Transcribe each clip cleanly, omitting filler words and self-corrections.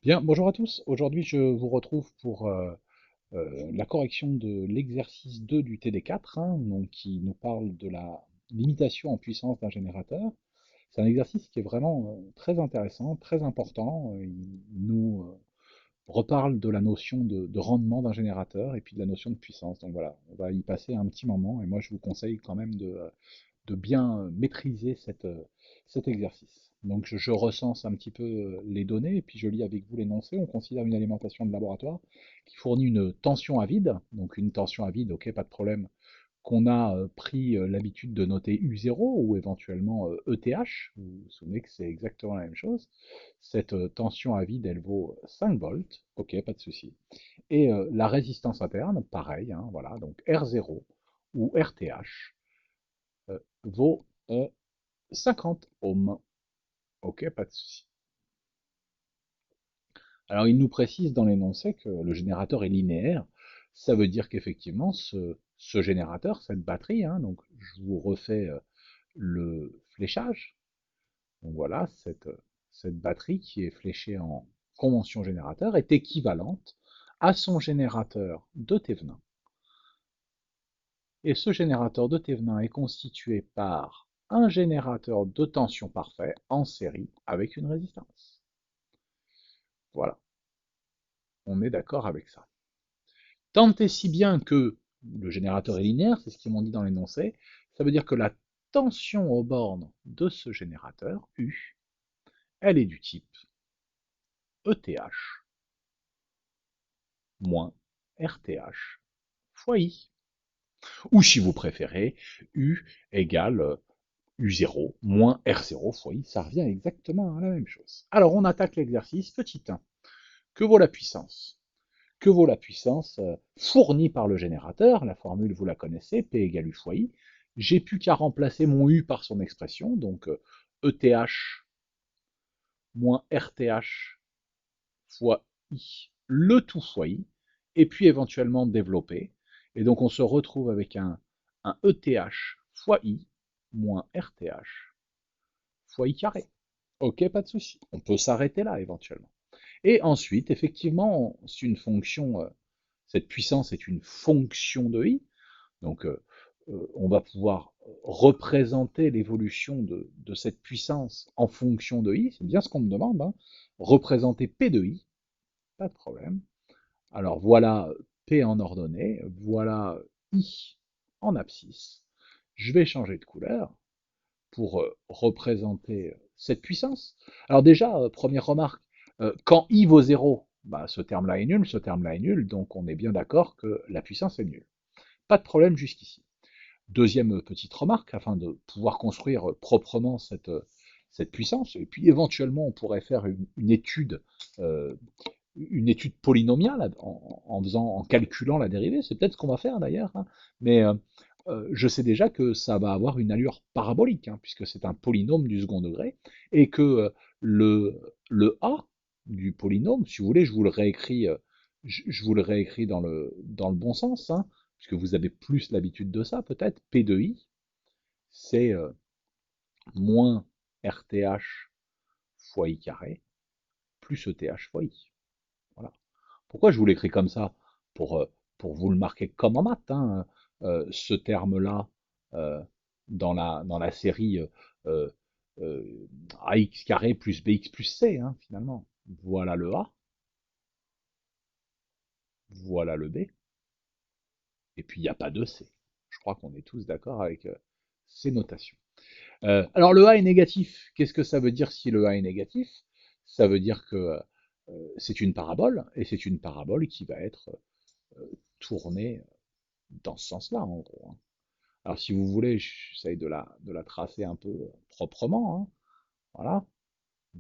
Bien, bonjour à tous. Aujourd'hui, je vous retrouve pour la correction de l'exercice 2 du TD4, donc qui nous parle de la limitation en puissance d'un générateur. C'est un exercice qui est vraiment très intéressant, très important. Il nous reparle de la notion de rendement d'un générateur et puis de la notion de puissance. Donc voilà, on va y passer un petit moment et moi je vous conseille quand même de bien maîtriser cet exercice. Donc je recense un petit peu les données et puis je lis avec vous l'énoncé. On considère une alimentation de laboratoire qui fournit une tension à vide. Donc une tension à vide, ok, pas de problème, qu'on a pris l'habitude de noter U0 ou éventuellement ETH. Vous vous souvenez que c'est exactement la même chose. Cette tension à vide, elle vaut 5 volts, ok, pas de souci. Et la résistance interne, pareil, voilà, donc R0 ou RTH vaut 50 ohms. Ok, pas de souci. Alors il nous précise dans l'énoncé que le générateur est linéaire. Ça veut dire qu'effectivement, ce générateur, cette batterie, donc je vous refais le fléchage. Donc voilà, cette batterie qui est fléchée en convention générateur est équivalente à son générateur de Thévenin. Et ce générateur de Thévenin est constitué par un générateur de tension parfait en série avec une résistance. Voilà, on est d'accord avec ça. Tant et si bien que le générateur est linéaire, c'est ce qu'ils m'ont dit dans l'énoncé, ça veut dire que la tension aux bornes de ce générateur, U, elle est du type ETH moins RTH fois I. Ou si vous préférez, U égale U0 moins R0 fois I, ça revient exactement à la même chose. Alors on attaque l'exercice, petit 1. Que vaut la puissance? Que vaut la puissance fournie par le générateur? La formule, vous la connaissez, P égale U fois I. J'ai plus qu'à remplacer mon U par son expression, donc ETH moins RTH fois I, le tout fois I, et puis éventuellement développer. Et donc on se retrouve avec un ETH fois I moins RTH fois I carré. Ok, pas de souci. On peut s'arrêter là éventuellement. Et ensuite, effectivement, c'est une fonction, cette puissance est une fonction de I, donc on va pouvoir représenter l'évolution de cette puissance en fonction de I, c'est bien ce qu'on me demande, représenter P de I, pas de problème. Alors voilà P en ordonnée, voilà I en abscisse. Je vais changer de couleur pour représenter cette puissance. Alors déjà, première remarque, quand I vaut 0, bah, ce terme-là est nul, ce terme-là est nul, donc on est bien d'accord que la puissance est nulle. Pas de problème jusqu'ici. Deuxième petite remarque, afin de pouvoir construire proprement cette puissance, et puis éventuellement on pourrait faire euh, une étude polynomiale en calculant la dérivée, c'est peut-être ce qu'on va faire d'ailleurs, mais je sais déjà que ça va avoir une allure parabolique, puisque c'est un polynôme du second degré, et que le a du polynôme, si vous voulez, je vous le réécris dans le bon sens, puisque vous avez plus l'habitude de ça peut-être, P de i, c'est moins RTH fois i carré, plus ETH fois i. Voilà. Pourquoi je vous l'écris comme ça? Pour, euh, pour vous le marquer comme en maths, ce terme-là, euh, dans la série euh, ax carré plus bx plus c, finalement. Voilà le a, voilà le b, et puis il n'y a pas de c. Je crois qu'on est tous d'accord avec ces notations. Alors le a est négatif. Qu'est-ce que ça veut dire si le a est négatif? Ça veut dire que c'est une parabole, et c'est une parabole qui va être tournée dans ce sens-là, en gros. Alors, si vous voulez, j'essaye de la tracer un peu proprement. Voilà.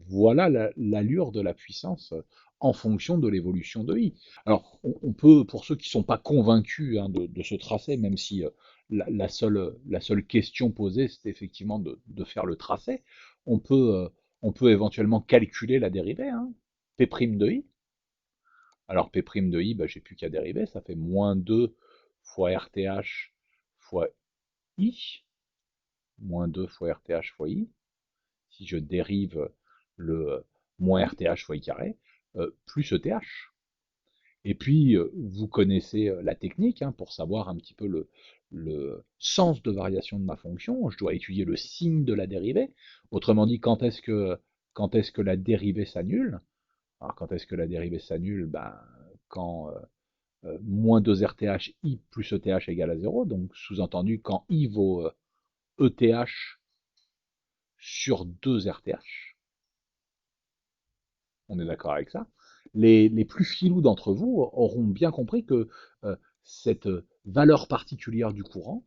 Voilà l'allure de la puissance en fonction de l'évolution de I. Alors, on peut, pour ceux qui ne sont pas convaincus de ce tracé, même si la seule question posée, c'est effectivement de faire le tracé, on peut, euh, on peut éventuellement calculer la dérivée, P' de I. Alors, P' de I, bah, j'ai plus qu'à dériver, ça fait moins 2 fois RTH fois I, moins 2 fois RTH fois I. Si je dérive le moins RTH fois I carré, plus ETH. Et puis, vous connaissez la technique hein, pour savoir un petit peu le sens de variation de ma fonction. Je dois étudier le signe de la dérivée. Autrement dit, quand est-ce que la dérivée s'annule? Alors, quand est-ce que la dérivée s'annule? Ben, quand moins 2 RTH, I plus ETH égale à 0. Donc, sous-entendu, quand I vaut ETH sur 2 RTH. On est d'accord avec ça. Les plus filous d'entre vous auront bien compris que cette valeur particulière du courant,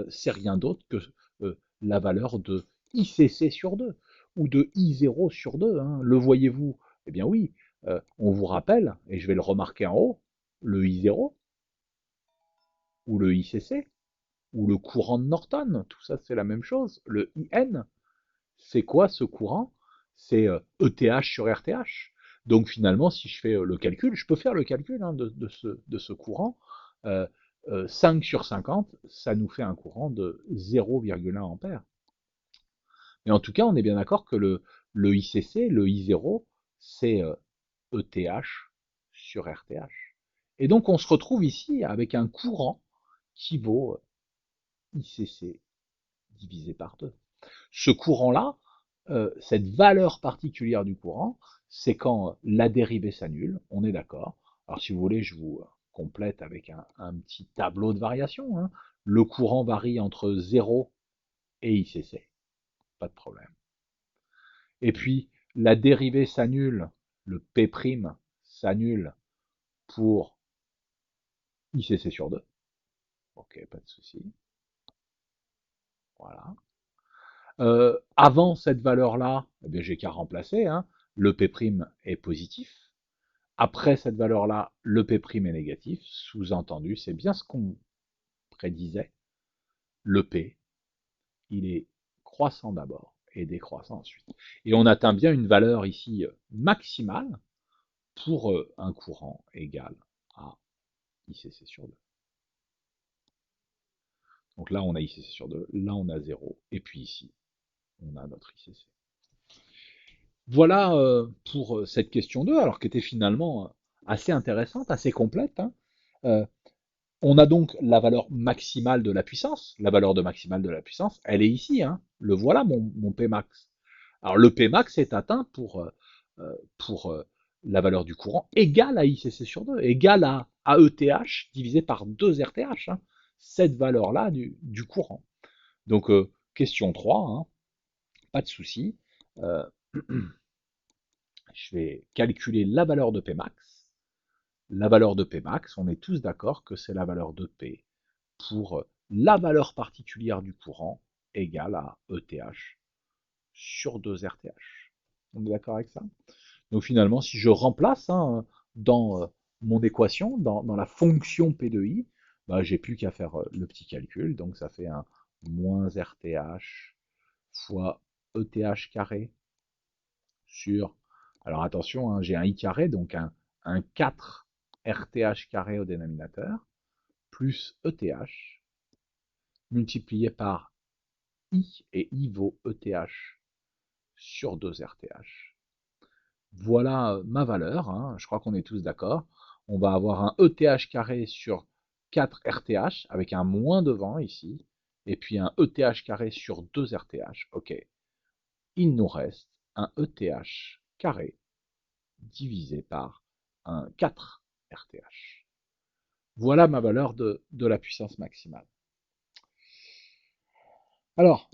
c'est rien d'autre que la valeur de ICC sur 2 ou de I0 sur 2. Hein. Le voyez-vous? Eh bien oui, on vous rappelle, et je vais le remarquer en haut, le I0 ou le ICC ou le courant de Norton, tout ça c'est la même chose. Le IN, c'est quoi ce courant? C'est ETH sur RTH. Donc finalement, si je fais le calcul, je peux faire le calcul hein, de ce courant. Euh, 5 sur 50, ça nous fait un courant de 0,1 ampère. Mais en tout cas, on est bien d'accord que le ICC, le I0, c'est ETH sur RTH. Et donc on se retrouve ici avec un courant qui vaut ICC divisé par 2. Ce courant-là, cette valeur particulière du courant, c'est quand la dérivée s'annule, on est d'accord. Alors si vous voulez, je vous complète avec un petit tableau de variation. Hein. Le courant varie entre 0 et ICC, pas de problème. Et puis, la dérivée s'annule, le P' s'annule pour ICC sur 2. Ok, pas de souci. Voilà. Avant cette valeur-là, eh j'ai qu'à remplacer. Hein. Le P' est positif. Après cette valeur-là, le P' est négatif. Sous-entendu, c'est bien ce qu'on prédisait. Le P, il est croissant d'abord et décroissant ensuite. Et on atteint bien une valeur ici maximale pour un courant égal à ICC sur 2. Donc là, on a ICC sur 2, là, on a 0. Et puis ici, on a notre ICC. Voilà pour cette question 2, alors qui était finalement assez intéressante, assez complète. Hein. Euh, on a donc la valeur maximale de la puissance. La valeur de maximale de la puissance, elle est ici. Hein. Le voilà, mon Pmax. Alors le Pmax est atteint pour la valeur du courant égale à ICC sur 2, égale à ETH divisé par 2 RTH. Hein. Cette valeur-là du courant. Donc question 3, hein, pas de souci. Euh, je vais calculer la valeur de Pmax. La valeur de Pmax, on est tous d'accord que c'est la valeur de P pour la valeur particulière du courant égale à ETH sur 2 RTH. On est d'accord avec ça? Donc finalement, si je remplace hein, dans mon équation, dans la fonction P de I, bah, j'ai plus qu'à faire le petit calcul. Donc ça fait un moins RTH fois ETH carré sur... Alors attention, hein, j'ai un I carré, donc un 4 RTH carré au dénominateur, plus ETH, multiplié par I, et I vaut ETH sur 2 RTH. Voilà ma valeur, hein, je crois qu'on est tous d'accord. On va avoir un ETH carré sur 4 RTH, avec un moins devant ici, et puis un ETH carré sur 2 RTH. Ok, il nous reste un ETH carré divisé par un 4 RTH. Voilà ma valeur de la puissance maximale. Alors,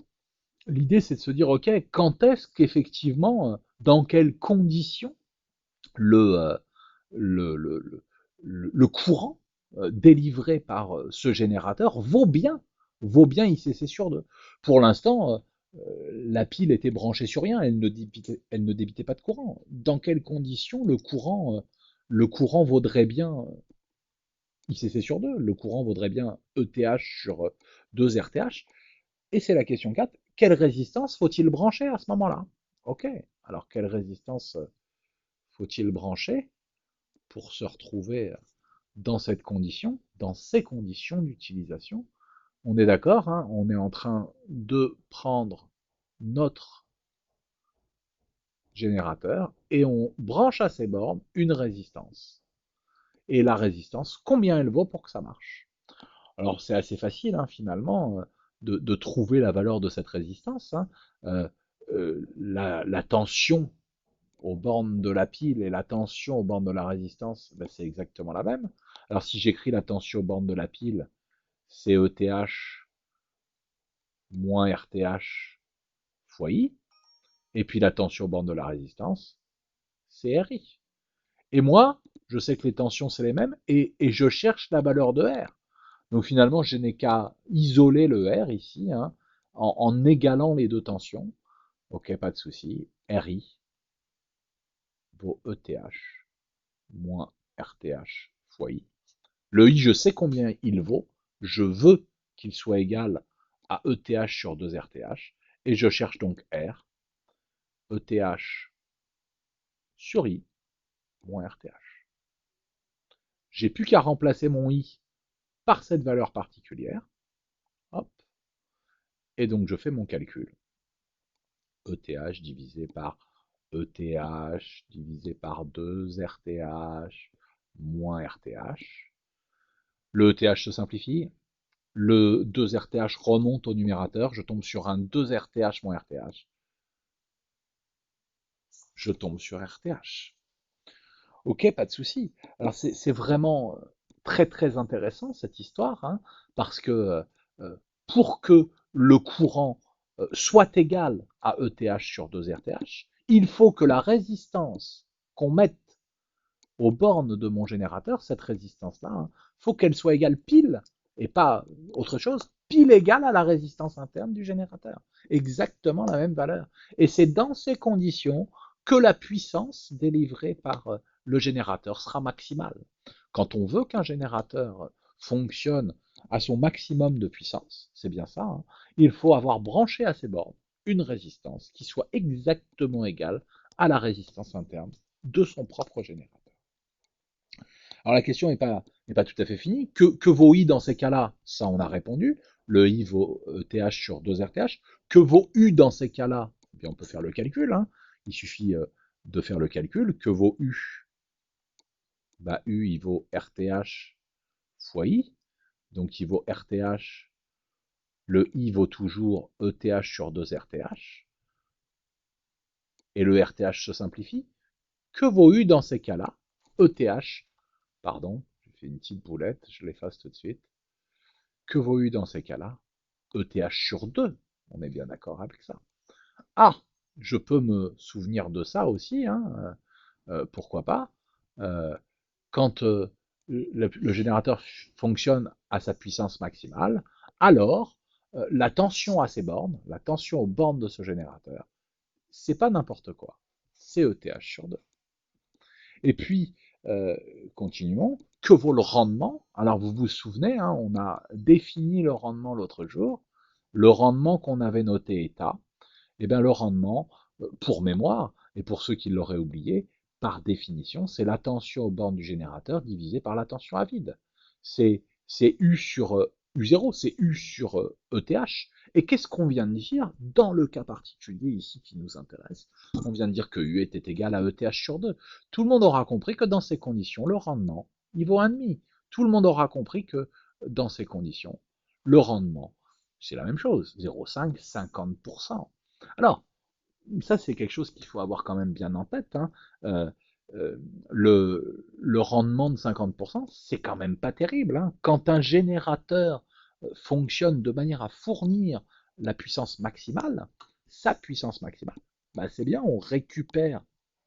l'idée c'est de se dire, ok, quand est-ce qu'effectivement, dans quelles conditions le, le courant délivré par ce générateur vaut bien ICC sur 2. Pour l'instant, la pile était branchée sur rien, elle ne débitait pas de courant. Dans quelles conditions le courant vaudrait bien ICC sur 2? Le courant vaudrait bien ETH sur 2 RTH? Et c'est la question 4. Quelle résistance faut-il brancher à ce moment-là? Ok, alors quelle résistance faut-il brancher pour se retrouver dans cette condition, dans ces conditions d'utilisation? On est d'accord, hein, on est en train de prendre notre générateur et on branche à ces bornes une résistance. Et la résistance, combien elle vaut pour que ça marche? Alors c'est assez facile hein, finalement de trouver la valeur de cette résistance. Hein. Euh, la tension aux bornes de la pile et la tension aux bornes de la résistance, ben, c'est exactement la même. Alors si j'écris la tension aux bornes de la pile, c'est ETH moins RTH fois I, et puis la tension aux bornes de la résistance, c'est RI. Et moi, je sais que les tensions, c'est les mêmes, et je cherche la valeur de R. Donc finalement, je n'ai qu'à isoler le R ici, hein, en égalant les deux tensions. Ok, pas de souci. RI vaut ETH moins RTH fois I. Le I, je sais combien il vaut. Je veux qu'il soit égal à ETH sur 2 RTH. Et je cherche donc R, ETH sur I moins RTH. J'ai plus qu'à remplacer mon I par cette valeur particulière. Hop. Et donc je fais mon calcul. ETH divisé par ETH divisé par 2 RTH moins RTH. Le ETH se simplifie. Le 2 RTH remonte au numérateur. Je tombe sur un 2 RTH moins RTH. Je tombe sur RTH. Ok, pas de souci. Alors c'est vraiment très très intéressant cette histoire, hein, parce que euh, pour que le courant soit égal à ETH sur 2 RTH, il faut que la résistance qu'on mette aux bornes de mon générateur, cette résistance-là, hein, faut qu'elle soit égale pile, et pas autre chose, pile égale à la résistance interne du générateur. Exactement la même valeur. Et c'est dans ces conditions que la puissance délivrée par le générateur sera maximale. Quand on veut qu'un générateur fonctionne à son maximum de puissance, c'est bien ça, hein, il faut avoir branché à ses bornes une résistance qui soit exactement égale à la résistance interne de son propre générateur. Alors la question n'est pas tout à fait finie. Que vaut I dans ces cas-là? Ça, on a répondu. Le I vaut TH sur 2 RTH. Que vaut U dans ces cas-là? Eh bien, on peut faire le calcul. Hein. Il suffit de faire le calcul. Que vaut U? Bah, U, il vaut RTH fois I. Donc, il vaut RTH. Le I vaut toujours ETH sur 2 RTH. Et le RTH se simplifie. Que vaut U dans ces cas-là? ETH, pardon, j'ai fait une petite boulette, je l'efface tout de suite. Que vaut U dans ces cas-là? ETH sur 2. On est bien d'accord avec ça. Ah, je peux me souvenir de ça aussi, hein, pourquoi pas. Euh, quand le générateur fonctionne à sa puissance maximale, alors la tension à ces bornes, la tension aux bornes de ce générateur, c'est pas n'importe quoi. C'est ETH sur 2. Et puis, euh, continuons. Que vaut le rendement? Alors, vous vous souvenez, hein, on a défini le rendement l'autre jour. Le rendement qu'on avait noté état. Eh bien, le rendement, pour mémoire, et pour ceux qui l'auraient oublié, par définition, c'est la tension aux bornes du générateur divisée par la tension à vide. C'est U sur U0, c'est U sur ETH. Et qu'est-ce qu'on vient de dire dans le cas particulier ici qui nous intéresse? On vient de dire que U était égal à ETH sur 2. Tout le monde aura compris que dans ces conditions, le rendement, il vaut 1,5. Tout le monde aura compris que dans ces conditions, le rendement, c'est la même chose, 0,5, 50%. Alors, ça, c'est quelque chose qu'il faut avoir quand même bien en tête. Hein. Euh, le rendement de 50%, c'est quand même pas terrible. Hein. Quand un générateur fonctionne de manière à fournir la puissance maximale, sa puissance maximale, bah c'est bien, on récupère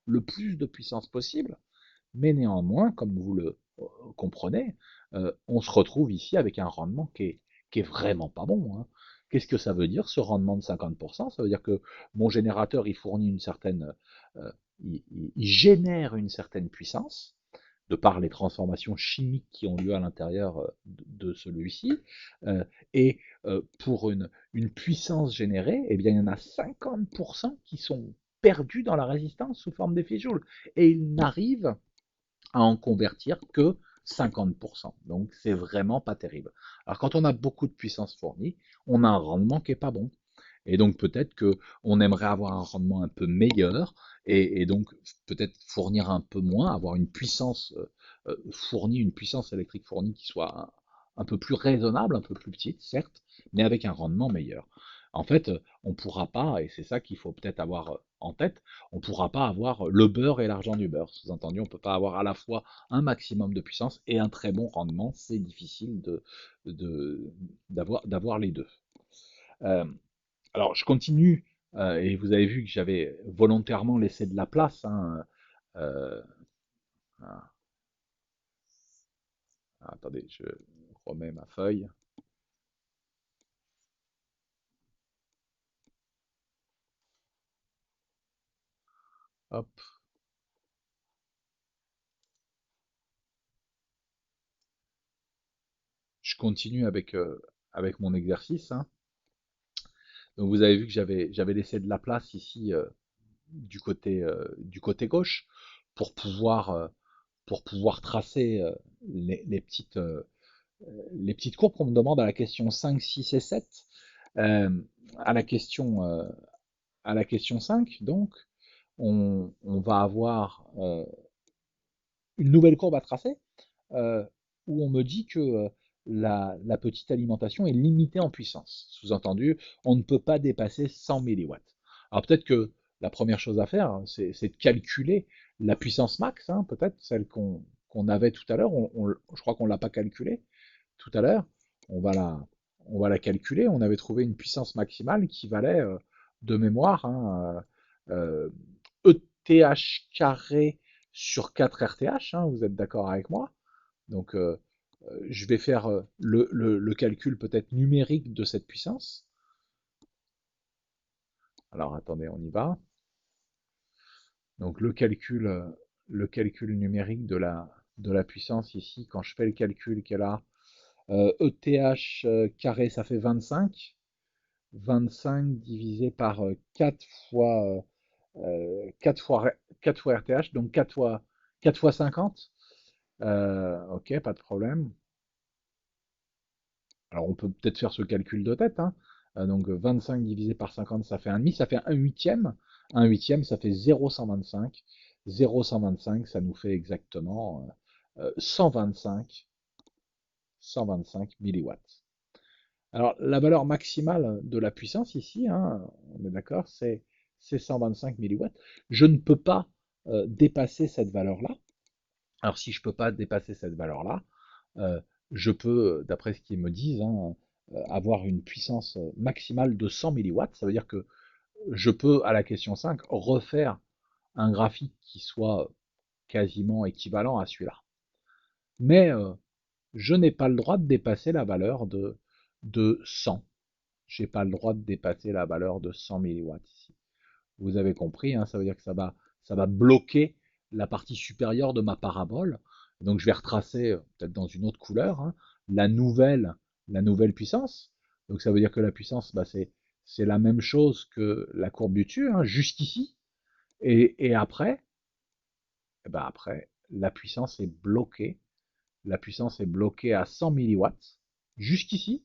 le plus de puissance possible, mais néanmoins, comme vous le comprenez, on se retrouve ici avec un rendement qui est vraiment pas bon. Hein. Qu'est-ce que ça veut dire, ce rendement de 50%? Ça veut dire que mon générateur, il fournit une certaine, euh, il génère une certaine puissance, de par les transformations chimiques qui ont lieu à l'intérieur de celui-ci, et pour une puissance générée, eh bien, il y en a 50% qui sont perdus dans la résistance sous forme d'effet Joule, et il n'arrive à en convertir que 50%. Donc c'est vraiment pas terrible. Alors quand on a beaucoup de puissance fournie, on a un rendement qui est pas bon. Et donc peut-être que on aimerait avoir un rendement un peu meilleur et donc peut-être fournir un peu moins, avoir une puissance fournie, une puissance électrique fournie qui soit un peu plus raisonnable, un peu plus petite, certes, mais avec un rendement meilleur. En fait, on ne pourra pas, et c'est ça qu'il faut peut-être avoir en tête, on ne pourra pas avoir le beurre et l'argent du beurre. Sous-entendu, on ne peut pas avoir à la fois un maximum de puissance et un très bon rendement. C'est difficile de, d'avoir les deux. Euh, alors, je continue, et vous avez vu que j'avais volontairement laissé de la place, hein, euh, ah, attendez, je remets ma feuille. Hop, je continue avec mon exercice, hein. Donc, vous avez vu que j'avais laissé de la place ici du côté gauche pour pour pouvoir tracer les petites courbes qu'on me demande à la question 5, 6 et 7. Euh, à la question, euh, à la question 5, donc, on va avoir une nouvelle courbe à tracer euh, où on me dit que la petite alimentation est limitée en puissance. Sous-entendu, on ne peut pas dépasser 100 milliwatts. Alors peut-être que la première chose à faire, hein, c'est de calculer la puissance max, hein, peut-être celle qu'on avait tout à l'heure. Je crois qu'on ne l'a pas calculée tout à l'heure. On va on va la calculer. On avait trouvé une puissance maximale qui valait, de mémoire, hein, ETH carré sur 4 RTH. Hein, vous êtes d'accord avec moi? Donc, je vais faire le calcul peut-être numérique de cette puissance. Alors, attendez, on y va. Donc, le calcul numérique de la puissance ici, quand je fais le calcul qu'elle a, ETH carré, ça fait 25. 25 divisé par 4 fois, 4 fois, 4 fois RTH, donc 4 fois 50. Ok, pas de problème. Alors on peut peut-être faire ce calcul de tête, hein. Donc 25 divisé par 50, ça fait un demi, ça fait un huitième. Un huitième, ça fait 0,125. 0,125, ça nous fait exactement 125, 125 milliwatts. Alors la valeur maximale de la puissance ici, hein, on est d'accord, c'est 125 milliwatts. Je ne peux pas dépasser cette valeur-là. Alors si je ne peux pas dépasser cette valeur-là, euh, je peux, d'après ce qu'ils me disent, hein, avoir une puissance maximale de 100 milliwatts. Ça veut dire que je peux, à la question 5, refaire un graphique qui soit quasiment équivalent à celui-là. Mais je n'ai pas le droit de dépasser la valeur de 100. Je n'ai pas le droit de dépasser la valeur de 100 milliwatts ici. Vous avez compris, hein, ça veut dire que ça va bloquer la partie supérieure de ma parabole. Donc je vais retracer, peut-être dans une autre couleur, hein, la la nouvelle puissance. Donc ça veut dire que la puissance, bah, c'est la même chose que la courbe du dessus, hein, jusqu'ici. Et après, après, la puissance est bloquée. La puissance est bloquée à 100 milliwatts, jusqu'ici,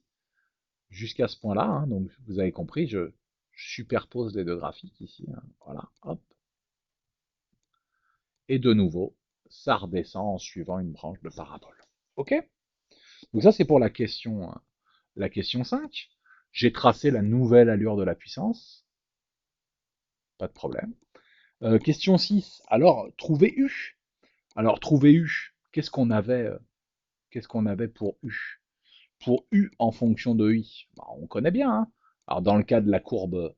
jusqu'à ce point-là. Hein. Donc vous avez compris, je superpose les deux graphiques ici. Hein. Voilà, hop. Et de nouveau, ça redescend en suivant une branche de parabole. Ok? Donc ça, c'est pour la question 5. J'ai tracé la nouvelle allure de la puissance. Pas de problème. Question 6. Alors, trouver U. Alors, trouver U, qu'est-ce qu'on avait pour U? Pour U en fonction de I, bah, on connaît bien. Hein. Alors, dans le cas de la courbe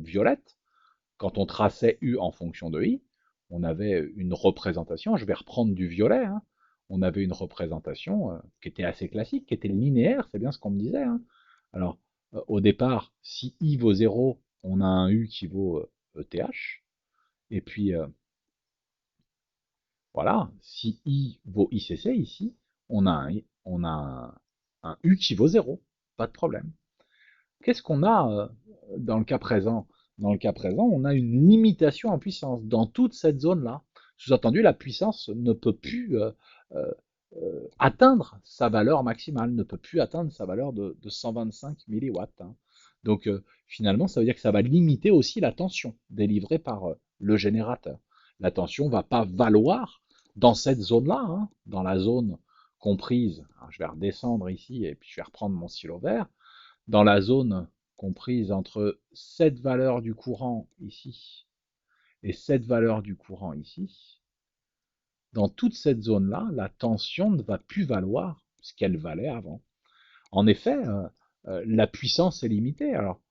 violette, quand on traçait U en fonction de I, on avait une représentation, je vais reprendre du violet, hein, on avait une représentation qui était assez classique, qui était linéaire, c'est bien ce qu'on me disait. Hein. Alors, au départ, si I vaut 0, on a un U qui vaut ETH, et puis voilà, si I vaut ICC ici, on a un U qui vaut 0, pas de problème. Qu'est-ce qu'on a dans le cas présent? Dans le cas présent, on a une limitation en puissance dans toute cette zone-là. Sous-entendu, la puissance ne peut plus euh, atteindre sa valeur maximale, ne peut plus atteindre sa valeur de 125 milliwatts. Hein. Donc finalement, ça veut dire que ça va limiter aussi la tension délivrée par le générateur. La tension ne va pas valoir dans cette zone-là, hein, dans la zone comprise, alors je vais redescendre ici et puis je vais reprendre mon stylo vert, dans la zone comprise entre cette valeur du courant ici et cette valeur du courant ici, dans toute cette zone-là, la tension ne va plus valoir ce qu'elle valait avant. En effet, la puissance est limitée. Alors,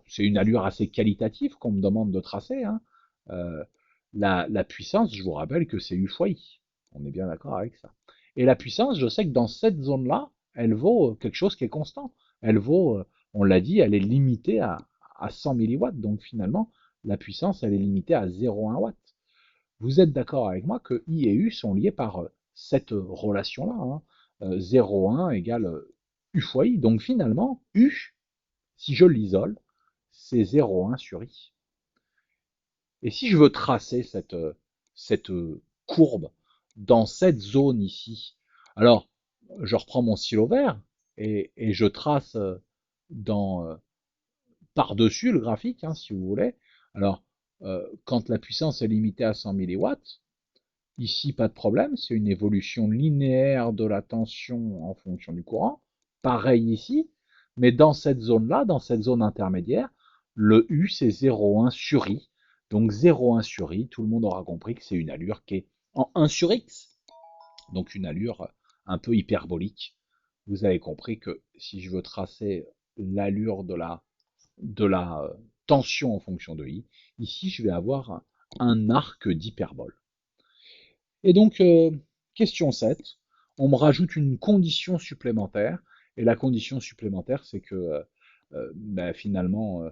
c'est une allure assez qualitative qu'on me demande de tracer, hein. Euh, la puissance, je vous rappelle que c'est U fois I. On est bien d'accord avec ça. Et la puissance, je sais que dans cette zone-là, elle vaut quelque chose qui est constant. Elle vaut, on l'a dit, elle est limitée à 100 milliwatts. Donc finalement, la puissance, elle est limitée à 0,1 watt. Vous êtes d'accord avec moi que I et U sont liés par cette relation-là, hein. 0,1 égale U fois I. Donc finalement, U, si je l'isole, c'est 0,1 sur I. Et si je veux tracer cette courbe dans cette zone ici, alors je reprends mon stylo vert et je trace dans par-dessus le graphique, hein, si vous voulez. Alors, quand la puissance est limitée à 100 milliwatts, ici, pas de problème, c'est une évolution linéaire de la tension en fonction du courant. Pareil ici, mais dans cette zone-là, dans cette zone intermédiaire, le U, c'est 0,1 sur I. Donc 0,1 sur I, tout le monde aura compris que c'est une allure qui est en 1 sur X, donc une allure un peu hyperbolique. Vous avez compris que si je veux tracer l'allure de la tension en fonction de I, ici, je vais avoir un arc d'hyperbole. Et donc, question 7, on me rajoute une condition supplémentaire, et la condition supplémentaire, c'est que ben, finalement,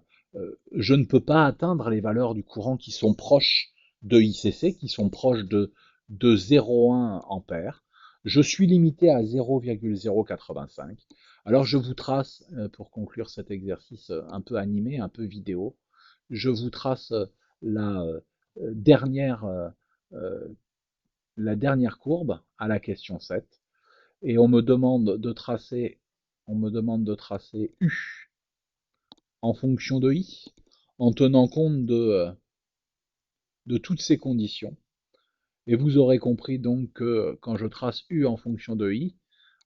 je ne peux pas atteindre les valeurs du courant qui sont proches de ICC, qui sont proches de 0,1 ampères. Je suis limité à 0,085. Alors je vous trace, pour conclure cet exercice un peu animé, un peu vidéo, je vous trace la dernière la dernière courbe à la question 7 et on me demande de tracer U en fonction de I en tenant compte de toutes ces conditions. Et vous aurez compris donc que quand je trace U en fonction de I,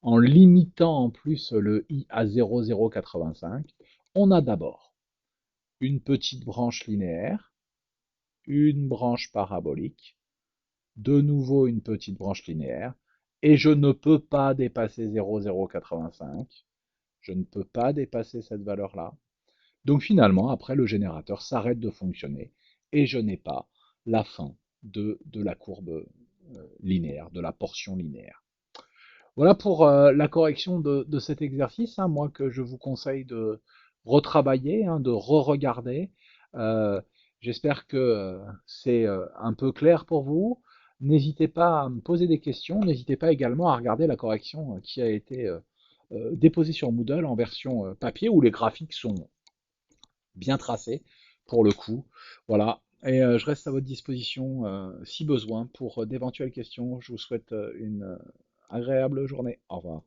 en limitant en plus le I à 0,085, on a d'abord une petite branche linéaire, une branche parabolique, de nouveau une petite branche linéaire, et je ne peux pas dépasser 0,085. Je ne peux pas dépasser cette valeur-là. Donc finalement, après, le générateur s'arrête de fonctionner et je n'ai pas la fin de la courbe linéaire, de la portion linéaire. Voilà pour la correction de cet exercice, hein, moi que je vous conseille de retravailler, hein, de re-regarder. Euh, J'espère que c'est un peu clair pour vous. N'hésitez pas à me poser des questions, n'hésitez pas également à regarder la correction qui a été déposée sur Moodle en version papier où les graphiques sont bien tracés pour le coup. Voilà. Et je reste à votre disposition si besoin pour d'éventuelles questions. Je vous souhaite une agréable journée. Au revoir.